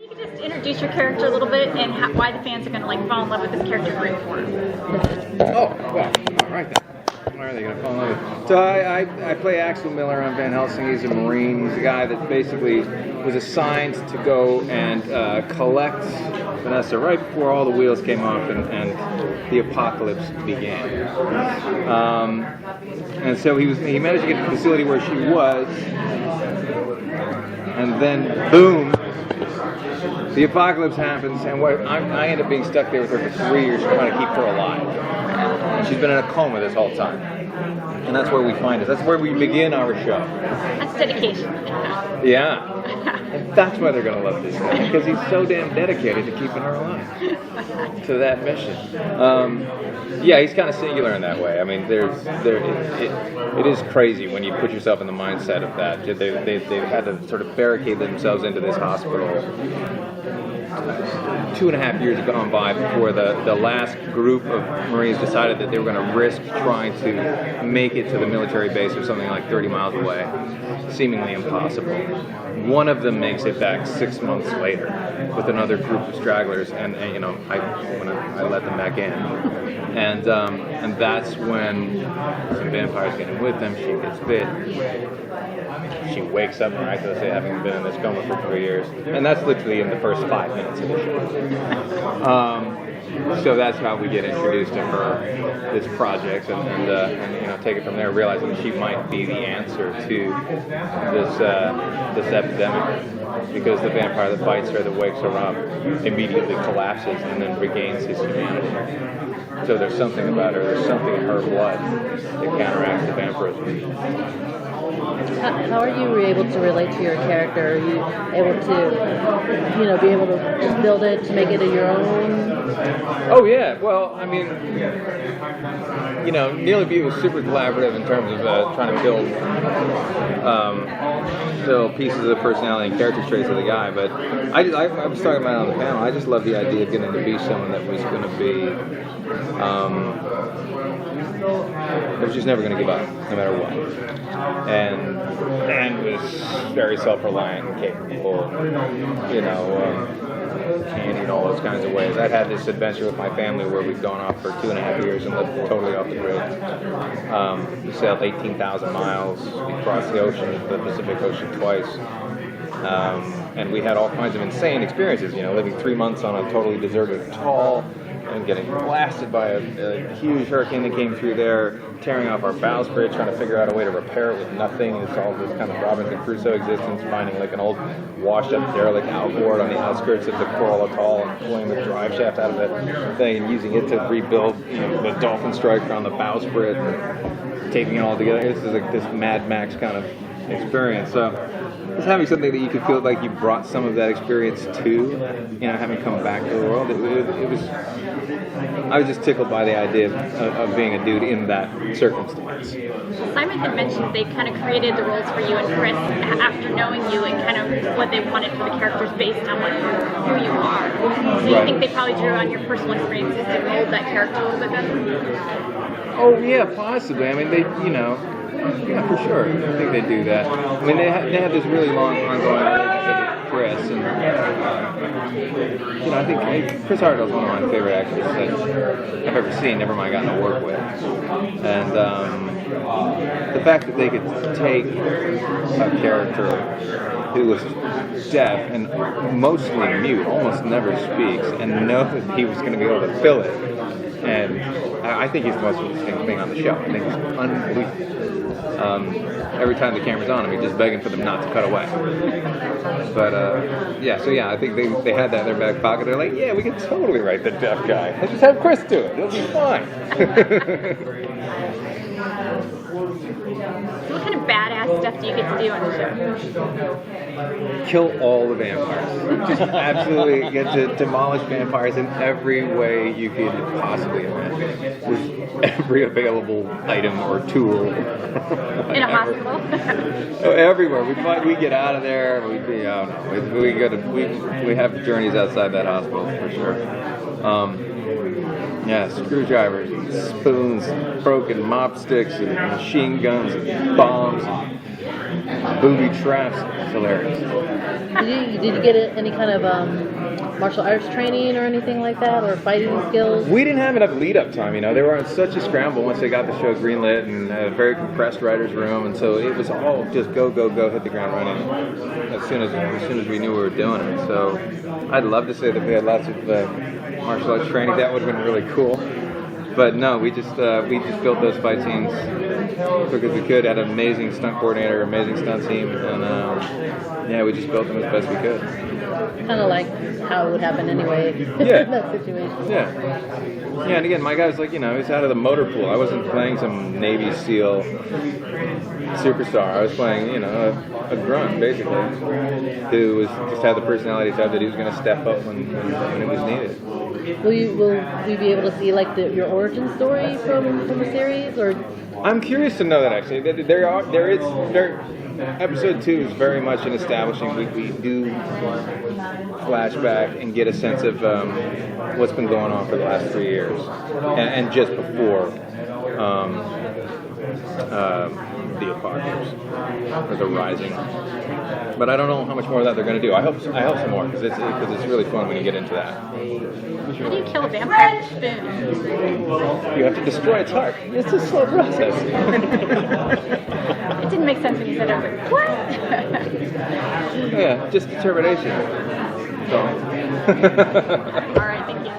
You could just introduce your character a little bit and why the fans are going to like fall in love with this character great for him. Oh, well, all right then. Why are they going to fall in love with? So I play Axel Miller on Van Helsing. He's a Marine. He's a guy that basically was assigned to go and collect Vanessa right before all the wheels came off and the apocalypse began. And so he managed to get to the facility where she was, and then boom, the apocalypse happens, and I end up being stuck there with her for 3 years trying to keep her alive. And she's been in a coma this whole time. And that's where we find it. That's where we begin our show. That's dedication. Yeah. And that's why they're going to love this guy, because he's so damn dedicated to keeping her alive, to that mission. Yeah, he's kind of singular in that way. I mean, it is crazy when you put yourself in the mindset of that. They've had to sort of barricade themselves into this hospital. 2.5 years have gone by before the last group of Marines decided that they were going to risk trying to make it to the military base or something like 30 miles away. Seemingly impossible. One of them makes it back 6 months later with another group of stragglers, and I let them back in. And that's when some vampires get in with them. She gets bit. She wakes up miraculously having been in this coma for 3 years. And that's literally in the first 5 minutes of the show. So that's how we get introduced to her, this project, and take it from there, realizing that she might be the answer to this epidemic. Because the vampire that bites her, that wakes her up, immediately collapses and then regains his humanity. So there's something about her, there's something in her blood that counteracts the vampirism. How are you able to relate to your character? Are you able to, be able to just build it to make it your own? Oh yeah, well, I mean, Neil Abute was super collaborative in terms of trying to build pieces of the personality and character traits of the guy. But I was talking about it on the panel. I just love the idea of getting to be someone that was going to be. That was just never going to give up, no matter what. And was very self-reliant and capable, candy in all those kinds of ways. I'd had this adventure with my family where we'd gone off for 2.5 years and lived totally off the grid. We sailed 18,000 miles. We crossed the ocean, the Pacific Ocean twice. And we had all kinds of insane experiences, living 3 months on a totally deserted atoll, and getting blasted by a huge hurricane that came through there, tearing off our bowsprit, trying to figure out a way to repair it with nothing. It's all this kind of Robinson Crusoe existence, finding like an old washed-up derelict outboard on the outskirts of the coral atoll and pulling the drive shaft out of that thing and using it to rebuild, the dolphin striker on the bowsprit and taping it all together. This is like this Mad Max kind of experience. So just having something that you could feel like you brought some of that experience to, having come back to the world, it was. I was just tickled by the idea of being a dude in that circumstance. Simon had mentioned they kind of created the roles for you and Chris after knowing you and kind of what they wanted for the characters based on who you are. So you think they probably drew on your personal experiences to mold that character a little bit better? Oh yeah, possibly. I mean, they, yeah, for sure. I think they do that. I mean, they have this really long ongoing relationship with Chris, and I think Chris Heyerdahl's one of my favorite actors that I've ever seen. Never mind gotten to work with, and the fact that they could take a character who was deaf and mostly mute, almost never speaks, and know that he was going to be able to fill it. And I think he's the most interesting thing on the show. I think he's unbelievable. Every time the camera's on him, he's just begging for them not to cut away. But I think they had that in their back pocket. They're like, yeah, we can totally write the deaf guy. Let's just have Chris do it. It'll be fine. What kind of badass stuff do you get to do on the show? Kill all the vampires. Just absolutely get to demolish vampires in every way you could possibly imagine, with every available item or tool. In a hospital? Everywhere. We get out of there. We have journeys outside that hospital for sure. Screwdrivers, spoons, broken mop sticks, and machine guns, and bombs, and booby traps. It's hilarious. Did you get any kind of martial arts training or anything like that, or fighting skills? We didn't have enough lead-up time, you know. They were on such a scramble once they got the show greenlit and a very compressed writer's room, and so it was all just go, go, go, hit the ground running as soon as we knew we were doing it. So I'd love to say that we had lots of martial arts training. That would have been really cool. But no, we just built those fight scenes quick as we could. Had an amazing stunt coordinator, amazing stunt team, and yeah, we just built them as best we could. Kind of like how it would happen anyway. Yeah. In that situation. Yeah. Yeah, and again, my guy was like, you know, he's out of the motor pool. I wasn't playing some Navy SEAL superstar. I was playing, you know, a grunt, basically, who just had the personality type that he was going to step up when it was needed. Will we be able to see like your origin story from the series, or? I'm curious to know that actually. Episode 2 is very much in establishing. We do flashback and get a sense of what's been going on for the last 3 years, and just before the apocalypse or the rising. But I don't know how much more of that they're going to do. I hope some more because it's really fun when you get into that. How do you kill a vampire with a spoon? You have to destroy its heart. It's a slow process. It didn't make sense when you said it. I was like, what? Yeah, just determination. So. All right, thank you.